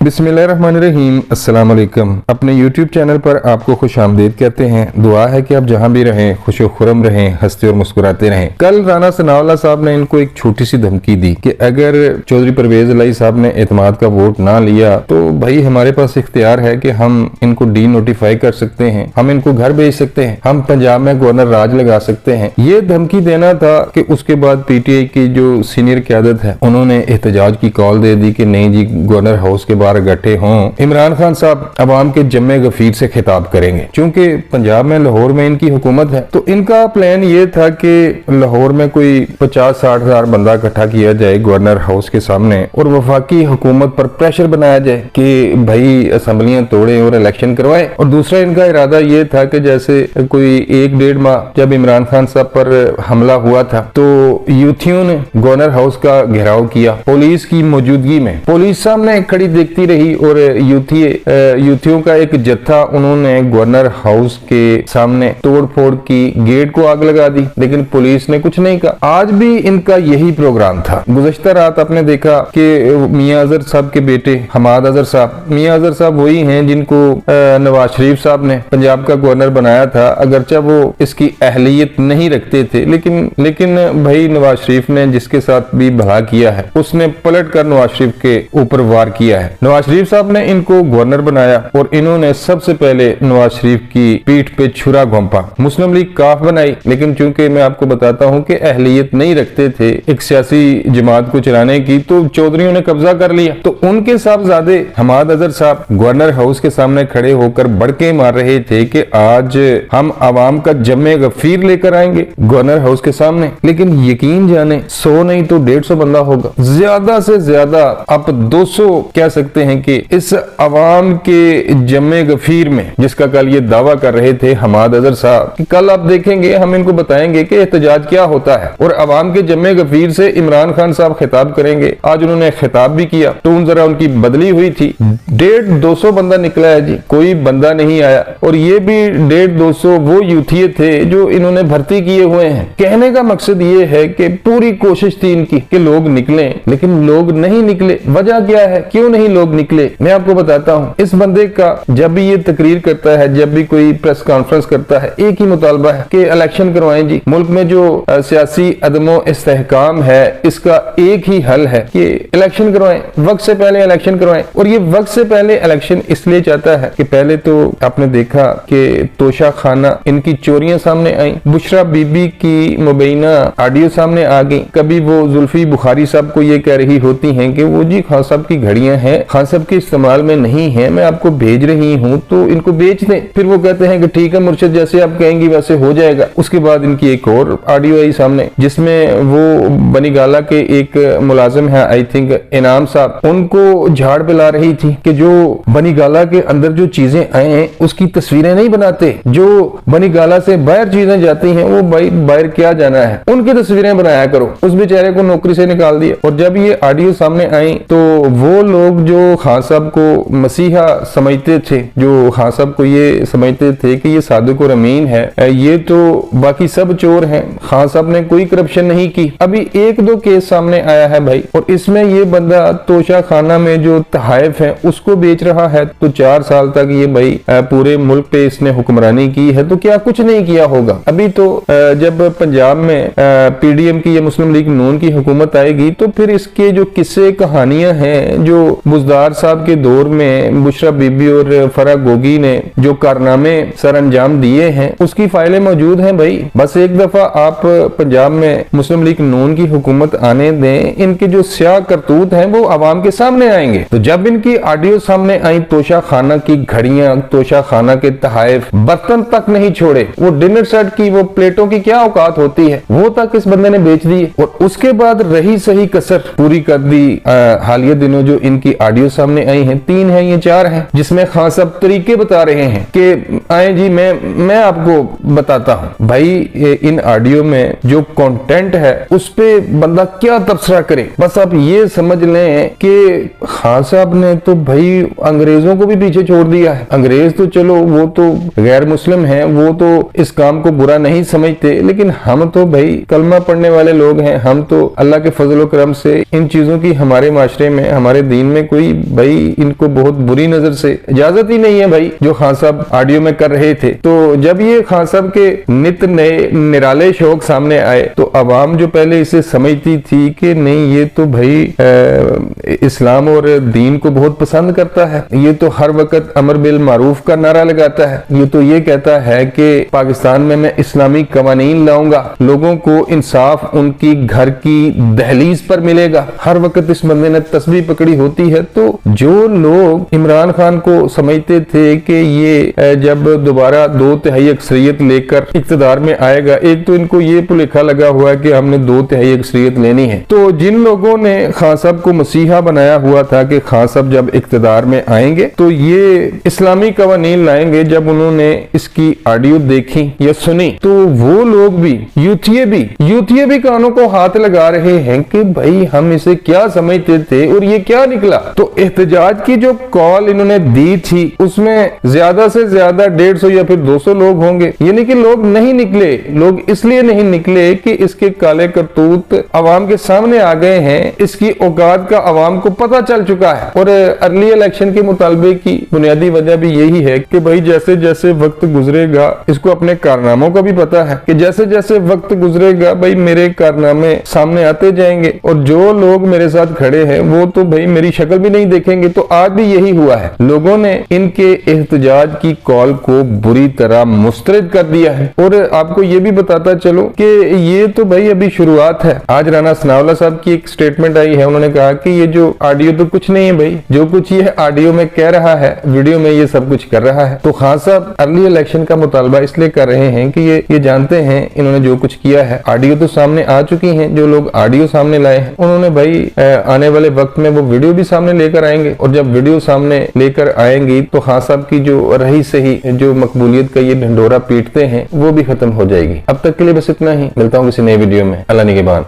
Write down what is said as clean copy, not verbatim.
बिस्मिल्लाहिर्रहमानिर्रहीम। अस्सलाम वालेकुम। अपने YouTube चैनल पर आपको खुश आमदीद कहते हैं। दुआ है कि आप जहां भी रहें खुश खुरम रहें, हंसते और मुस्कुराते रहें। कल राना सनाउल्लाह साहब ने इनको एक छोटी सी धमकी दी कि अगर चौधरी परवेज इलाही साहब ने एतमाद का वोट ना लिया तो भाई हमारे पास इख्तियार है कि हम इनको डी नोटिफाई कर सकते हैं, हम इनको घर भेज सकते हैं, हम पंजाब में गवर्नर राज लगा सकते हैं। ये धमकी देना था कि उसके बाद PTI की जो सीनियर क़यादत है उन्होंने एहतजाज की कॉल दे दी कि नहीं जी, गवर्नर हाउस के बाहर इकट्ठे हों। इमरान खान साहब अवाम के जम्मे गफीर से खिताब करेंगे। चूंकि पंजाब में लाहौर में इनकी हुकूमत है तो इनका प्लान ये था कि लाहौर में कोई 50-60 हजार बंदा इकट्ठा किया जाए गवर्नर हाउस के सामने और वफाकी हुकूमत पर प्रेशर बनाया जाए कि भाई असम्बलियां तोड़े और इलेक्शन करवाए। और दूसरा इनका इरादा ये था कि जैसे कोई 1-1.5 माह जब इमरान खान साहब पर हमला हुआ था तो यूथियों ने गवर्नर हाउस का घेराव किया पुलिस की मौजूदगी में। पुलिस सामने खड़ी देखती रही और यूथियों का एक जत्था उन्होंने गवर्नर हाउस के सामने तोड़ फोड़ की, गेट को आग लगा दी, लेकिन पुलिस ने कुछ नहीं कहा। आज भी इनका यही प्रोग्राम था। गुज़श्ता रात आपने देखा कि मियां अजहर साहब के बेटे हमाद अजहर साहब, मियां अजहर साहब वही हैं जिनको नवाज शरीफ साहब ने पंजाब का गवर्नर बनाया था, अगरचे वो इसकी अहलियत नहीं रखते थे, लेकिन भाई नवाज शरीफ ने जिसके साथ भी भला किया है उसने पलट कर नवाज शरीफ के ऊपर वार किया है। नवाज शरीफ साहब ने इनको गवर्नर बनाया और इन्होंने सबसे पहले नवाज शरीफ की पीठ पे छुरा घोंपा, मुस्लिम लीग काफ बनाई। लेकिन चूंकि मैं आपको बताता हूं कि अहलियत नहीं रखते थे एक सियासी जमात को चलाने की, तो चौधरियों ने कब्जा कर लिया। तो उनके साहबजादे हमाद अजहर साहब गवर्नर हाउस के सामने खड़े होकर बड़के मार रहे थे कि आज हम आवाम का जम्मे गफीर लेकर आएंगे गवर्नर हाउस के सामने। लेकिन यकीन जाने 100 नहीं तो 150 बंदा होगा, ज्यादा से ज्यादा आप 200 कह सकते हैं कि इस अवाम के जम्मे गफीर में, जिसका कल ये दावा कर रहे थे हमाद अजहर साहब, कल आप देखेंगे हम इनको बताएंगे कि एहतजाज क्या होता है और अवाम के जम्मे गफीर से इमरान खान साहब खिताब करेंगे। आज उन्होंने खिताब भी किया, टून जरा उनकी बदली हुई थी। 150-200 बंदा निकला है जी, कोई बंदा नहीं आया। और ये भी 150-200 वो यूथिये थे जो इन्होंने भर्ती किए हुए हैं। कहने का मकसद ये है कि पूरी कोशिश थी इनकी कि लोग निकले, लेकिन लोग नहीं निकले। वजह क्या है, क्यों नहीं लोग निकले, मैं आपको बताता हूँ। इस बंदे का जब भी ये तकरीर करता है, जब भी कोई प्रेस कॉन्फ्रेंस करता है, एक ही मुतालबा है कि इलेक्शन करवाएं जी। मुल्क में जो सियासी अदमो इस्तेहकाम है इसका एक ही हल है कि इलेक्शन करवाएं, वक्त से पहले इलेक्शन करवाएं। और ये वक्त से पहले इलेक्शन इसलिए चाहता है कि पहले तो आपने देखा कि तोशा खाना इनकी चोरियां सामने आई, बुशरा बीबी की मुबैना ऑडियो सामने आ गई। कभी वो जुल्फी बुखारी साहब को ये कह रही होती हैं कि वो जी खान साहब की घड़ियां हैं, खान साहब के इस्तेमाल में नहीं है, मैं आपको भेज रही हूँ तो इनको बेच दें। फिर वो कहते हैं कि ठीक है मुर्शिद, जैसे आप कहेंगी वैसे हो जाएगा। उसके बाद इनकी एक और ऑडियो आई सामने जिसमें वो बनीगाला के एक मुलाजिम है, आई थिंक इनाम साहब, उनको झाड़ पिला रही थी कि जो बनीगाला के अंदर जो चीजें आए उसकी तस्वीरें नहीं बनाते, जो बनीगाला से बाहर चीजें जाती हैं वो बाहर क्या जाना है, उनकी तस्वीरें बनाया करो। उस बेचारे को नौकरी से निकाल दिया। और जब ये ऑडियो सामने आई तो वो लोग जो खान साहब को मसीहा समझते थे, जो खान साहब को ये समझते थे कि ये सादिक और अमीन है, ये तो बाकी सब चोर हैं, खान साहब ने कोई करप्शन नहीं की। अभी 1-2 केस सामने आया है भाई, और इसमें ये बंदा तोशा खाना में जो तहाइफ है उसको बेच रहा है। तो 4 साल तक ये भाई पूरे मुल्क पे इसने हुक्मरानी की है, तो क्या कुछ नहीं किया होगा। अभी तो जब पंजाब में PDM की या मुस्लिम लीग नून की हुकूमत आएगी तो फिर इसके जो किस्से कहानियां हैं, जो बुजदार साहब के दौर में बुशरा बीबी और फरा गोगी ने जो कारनामे सर अंजाम दिए हैं उसकी फाइलें मौजूद हैं भाई। बस एक दफा आप पंजाब में मुस्लिम लीग नून की हुकूमत आने दें, इनके जो स्याह करतूत हैं वो आवाम के सामने आएंगे। तो जब इनकी ऑडियो सामने आई, तोशा खाना की घड़ियां, तोशा खाना के तहाइफ, बर्तन तक नहीं छोड़े, वो डिनर सेट की वो प्लेटों की क्या औकात होती है वो तक इस बंदे ने बेच दी। और उसके बाद रही सही कसर पूरी कर दी हालिया दिनों जो इनकी ऑडियो सामने आई हैं, 3 है ये 4 है, जिसमें खान साहब तरीके बता रहे हैं कि आए जी मैं आपको बताता हूं भाई इन ऑडियो में जो कंटेंट है उस पे बंदा क्या तबसरा करे। बस आप ये समझ लें कि खान साहब ने तो भाई अंग्रेजों को भी पीछे छोड़ दिया है। अंग्रेज तो चलो वो तो गैर मुस्लिम हैं, वो तो इस काम को बुरा नहीं समझते, लेकिन हम तो भाई कलमा पढ़ने वाले लोग हैं। हम तो अल्लाह के फजल करम से इन चीजों की हमारे माशरे में, हमारे दीन में कोई भाई इनको बहुत बुरी नजर से, इजाजत ही नहीं है भाई जो खान साहब ऑडियो में कर रहे थे। तो जब ये खान साहब के नित नए निराले शौक सामने आए तो अवाम जो पहले इसे समझती थी कि नहीं ये तो भाई इस्लाम और दीन को बहुत पसंद करता है, ये तो हर वक्त अमर बिल मारूफ का नारा लगाता है, ये तो ये कहता है कि पाकिस्तान में मैं इस्लामी कवानीन लाऊंगा, लोगों को इंसाफ उनकी घर की दहलीज पर मिलेगा, हर वक्त इस बंदे ने तस्बीह पकड़ी होती है। तो जो लोग इमरान खान को समझते थे कि ये जब दोबारा 2/3 अक्सरियत लेकर इक्तदार में आएगा, एक तो इनको ये भुलेखा लगा हुआ है कि हमने 2/3 अक्सरियत लेनी है। तो जिन लोगों ने खान साहब को मसीहा बनाया हुआ था कि खान साहब जब इक्तदार में आएंगे तो ये इस्लामी कवानीन लाएंगे, जब उन्होंने इसकी ऑडियो देखी या सुनी तो वो लोग भी यूथिये भी कानों को हाथ लगा रहे हैं कि भाई हम इसे क्या समझते थे और ये क्या निकला। तो एहतजाज की जो कॉल इन्होंने दी थी उसमें ज्यादा से ज्यादा 150 या फिर 200 लोग होंगे, यानी कि लोग नहीं निकले। लोग इसलिए नहीं निकले कि इसके काले करतूत अवाम के सामने आ गए हैं, इसकी औकात का अवाम को पता चल चुका है। और अर्ली इलेक्शन के मुतालबे की बुनियादी वजह भी यही है कि भाई जैसे जैसे वक्त गुजरेगा, इसको अपने कारनामों का भी पता है कि जैसे जैसे वक्त गुजरेगा भाई मेरे कारनामे सामने आते जाएंगे और जो लोग मेरे साथ खड़े हैं वो तो भाई मेरी शक्ल भी नहीं देखेंगे। तो आज भी यही हुआ है, लोगों ने इनके एहतजाज की कॉल को बुरी तरह मुस्तरद कर दिया है। और आपको ये भी बताता चलो कि ये तो भाई अभी शुरुआत है। आज राना सनाउल्लाह साहब की एक स्टेटमेंट आई है, उन्होंने कहा कि ये जो ऑडियो तो कुछ नहीं है भाई, जो कुछ ये ऑडियो में कह रहा है वीडियो में ये सब कुछ कर रहा है। तो खान साहब अर्ली इलेक्शन का मुतालबा इसलिए कर रहे हैं कि ये जानते हैं इन्होंने जो कुछ किया है, ऑडियो तो सामने आ चुकी है, जो लोग ऑडियो सामने लाए हैं उन्होंने भाई आने वाले वक्त में वो वीडियो भी सामने लेकर आएंगे और जब वीडियो सामने लेकर आएंगी तो खान साहब की जो रही सही जो मकबूलियत का ये ढंडोरा पीटते हैं वो भी खत्म हो जाएगी। अब तक के लिए बस इतना ही, मिलता हूँ किसी नए वीडियो में। अल्लाह निगहबान।